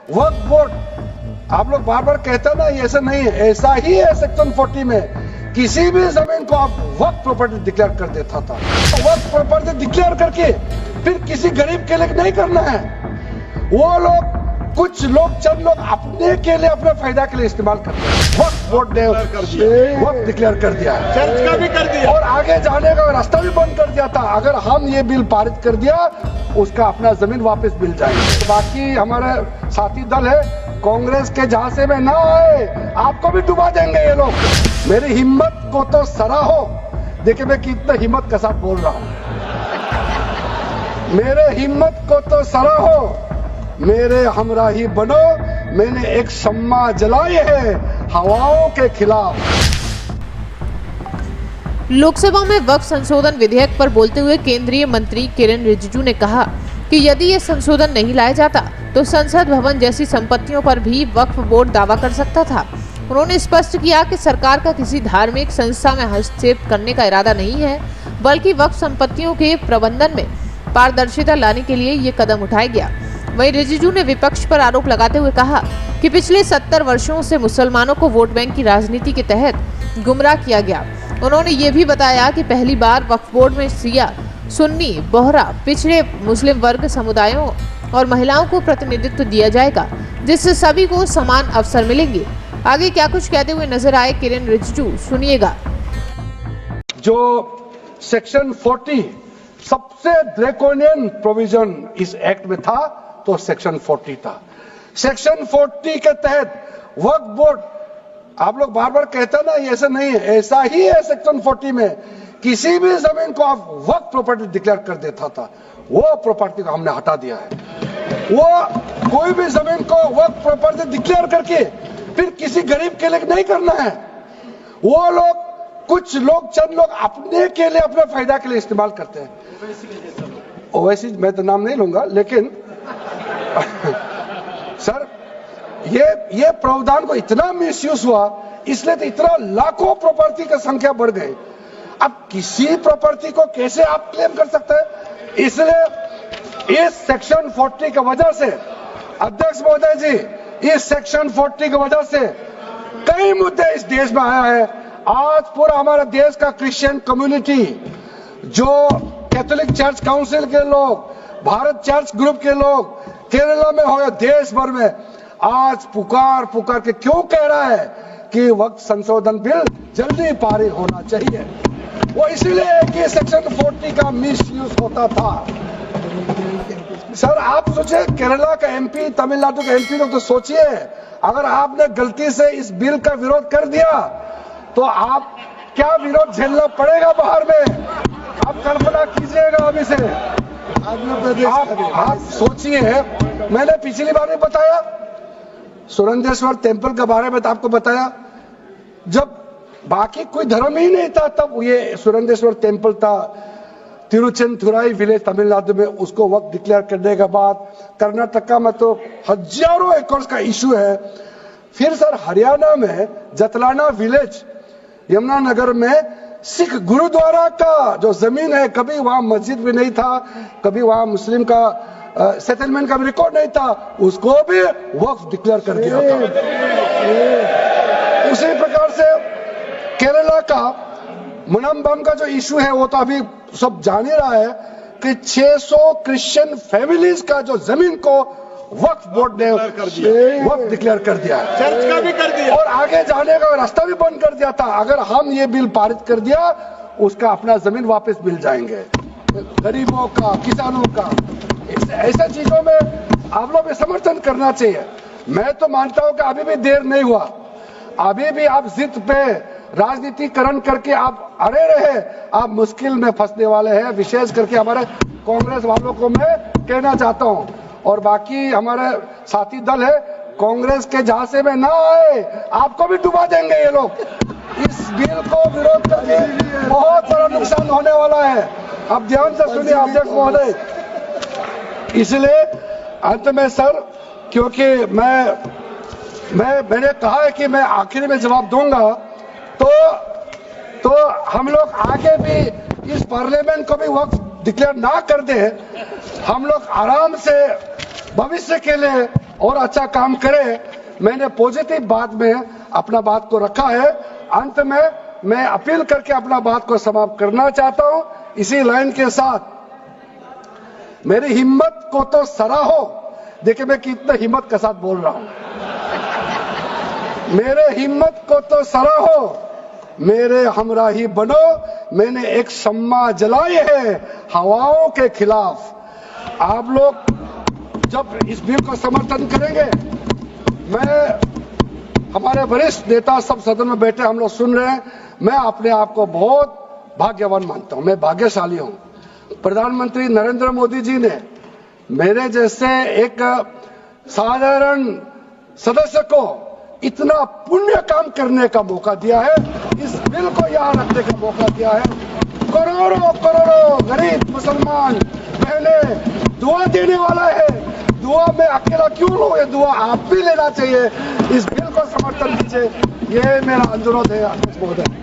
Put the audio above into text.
वक्फ board, आप लोग बार बार कहते हैं ना, ये ऐसा नहीं है, ऐसा ही है। सेक्शन 40 में किसी भी जमीन को आप वक्फ प्रॉपर्टी डिक्लेयर कर देता था। वक्फ प्रॉपर्टी डिक्लेयर करके फिर किसी गरीब के लिए नहीं करना है। वो लोग, कुछ लोग, चंद लोग अपने के लिए, अपने फायदा के लिए इस्तेमाल करते हैं। वक्फ बोर्ड ने वक्फ डिक्लेयर कर दिया, चर्च का भी कर दिया और आगे जाने का रास्ता भी बंद कर दिया था। अगर हम ये बिल पारित कर दिया, उसका अपना जमीन वापस मिल जाएगी। बाकी हमारे साथी दल है, कांग्रेस के झांसे में ना आए, आपको भी डुबा देंगे ये लोग। मेरी हिम्मत को तो सराहो। देखिए मैं कितना हिम्मत के साथ बोल रहा हूं। मेरे हिम्मत को तो सराहो, मेरे हमराही बनो। मैंने एक शम्मा जलाई है हवाओं के खिलाफ। लोकसभा में वक्फ संशोधन विधेयक पर बोलते हुए केंद्रीय मंत्री किरेन रिजिजू ने कहा कि यदि ये संशोधन नहीं लाया जाता तो संसद भवन जैसी संपत्तियों पर भी वक्फ बोर्ड दावा कर सकता था। उन्होंने स्पष्ट किया कि सरकार का किसी धार्मिक संस्था में हस्तक्षेप करने का इरादा नहीं है, बल्कि वक्फ संपत्तियों के प्रबंधन में पारदर्शिता लाने के लिए ये कदम उठाया गया। वहीं रिजिजू ने विपक्ष पर आरोप लगाते हुए कहा कि पिछले 70 वर्षों से मुसलमानों को वोट बैंक की राजनीति के तहत गुमराह किया गया। उन्होंने ये भी बताया कि पहली बार वक्फ बोर्ड में शिया, सुन्नी, बोहरा, पिछड़े मुस्लिम वर्ग समुदायों और महिलाओं को प्रतिनिधित्व दिया जाएगा, जिससे सभी को समान अवसर मिलेंगे। आगे क्या कुछ कहते हुए नजर आए किरेन रिजिजू, सुनिएगा। जो सेक्शन 40 सबसे ड्रैकोनियन प्रोविजन इस एक्ट में था, तो सेक्शन 40 था। सेक्शन 40 के तहत वक्फ बोर्ड, आप लोग बार बार कहते हैं ना, ये ऐसा नहीं है, ऐसा ही है। सेक्शन 40 में किसी भी जमीन को आप वक्फ प्रॉपर्टी डिक्लेयर कर देता था। वो प्रॉपर्टी को हमने हटा दिया है। वो कोई भी जमीन को वक्फ प्रॉपर्टी डिक्लेयर करके फिर किसी गरीब के लिए नहीं करना है। वो लोग, कुछ लोग, चंद लोग अपने के लिए, अपने फायदा के लिए इस्तेमाल करते हैं। ओवैसी मैं तो नाम नहीं लूंगा, लेकिन सर ये प्रावधान को इतना मिसयूज हुआ, इसलिए तो इतना लाखों प्रॉपर्टी की संख्या बढ़ गई। अब किसी प्रॉपर्टी को कैसे आप क्लेम कर सकते हैं? इसलिए इस सेक्शन 40 की वजह से, अध्यक्ष महोदय जी, इस सेक्शन 40 की वजह से कई मुद्दे इस देश में आया है। आज पूरा हमारा देश का क्रिश्चियन कम्युनिटी, जो कैथोलिक चर्च काउंसिल के लोग, भारत चर्च ग्रुप के लोग, केरला में हो या देश भर में, आज पुकार के क्यों कह रहा है कि वक्त संशोधन बिल जल्दी पारित होना चाहिए। वो इसीलिए कि सेक्शन 40 का मिसयूज होता था। सर आप सोचिए, केरला का एमपी, तमिलनाडु का एमपी लोग तो सोचिए, अगर आपने गलती से इस बिल का विरोध कर दिया तो आप क्या विरोध झेलना पड़ेगा बाहर में। आप कल्पना कीजिएगा अभी से। आप सोचिए, मैंने पिछली बार भी बताया, सुरेंद्रेश्वर टेम्पल के बारे में तो आपको बताया, जब बाकी कोई धर्म ही नहीं था तब ये सुरेंद्रेश्वर टेम्पल था। तिरुचेंथुराई विलेज तमिलनाडु में, उसको वक्त डिक्लेयर करने के बाद कर्नाटका में तो हजारों एकड़ का इशू है। फिर सर हरियाणा में जतलाना विलेज, यमुनानगर में सिख गुरुद्वारा का जो जमीन है, कभी वहां मस्जिद भी नहीं था, कभी वहां मुस्लिम का सेटलमेंट का भी रिकॉर्ड नहीं था, उसको भी वक्फ डिक्लेयर कर दिया था। उसी प्रकार से केरला का मनम्बम का जो इशू है, वो तो अभी सब जान ही रहा है कि 600 क्रिश्चियन फैमिलीज का जो जमीन को वक्फ बोर्ड ने वक्फ डिक्लेयर कर दिया, चर्च का भी कर दिया, और आगे जाने का रास्ता भी बंद कर दिया था। अगर हम ये बिल पारित कर दिया, उसका अपना जमीन वापस मिल जाएंगे गरीबों का, किसानों का। ऐसे चीजों में आप लोग भी समर्थन करना चाहिए। मैं तो मानता हूं कि अभी भी देर नहीं हुआ, अभी भी आप जिद पे राजनीतिकरण करके आप अड़े रहे, आप मुश्किल में फंसने वाले हैं। विशेष करके हमारे कांग्रेस वालों को मैं कहना चाहता हूं, और बाकी हमारे साथी दल है, कांग्रेस के झांसे में ना आए, आपको भी डुबा देंगे ये लोग। इस बिल को विरोध करके बहुत बड़ा नुकसान होने वाला है। आप ध्यान से सुनिए अध्यक्ष महोदय। इसलिए अंत में सर, क्योंकि मैंने कहा है कि मैं आखिर में जवाब दूंगा, तो हम लोग आगे भी इस पार्लियामेंट को भी वक्त डिक्लेयर ना कर दे, हम लोग आराम से भविष्य के लिए और अच्छा काम करे। मैंने पॉजिटिव बात में अपना बात को रखा है। अंत में मैं अपील करके अपना बात को समाप्त करना चाहता हूं। इसी लाइन के साथ मेरी हिम्मत को तो सराहो। देखिए मैं कितना हिम्मत के साथ बोल रहा हूं। मेरे हिम्मत को तो सराहो, मेरे हमराही बनो। मैंने एक शम्मा जलाई है हवाओं के खिलाफ। आप लोग जब इस बिल को समर्थन करेंगे, मैं हमारे वरिष्ठ नेता सब सदन में बैठे हम लोग सुन रहे हैं, मैं अपने आप को बहुत भाग्यवान मानता हूं। मैं भाग्यशाली हूं। प्रधानमंत्री नरेंद्र मोदी जी ने मेरे जैसे एक साधारण सदस्य को इतना पुण्य काम करने का मौका दिया है, इस बिल को यहां रखने का मौका दिया है। करोड़ों करोड़ों गरीब मुसलमान बहने दुआ देने वाला है। दुआ में अकेला क्यों लूं, ये दुआ आप भी लेना चाहिए। इस बिल को समर्थन कीजिए, ये मेरा अनुरोध है अध्यक्ष महोदय।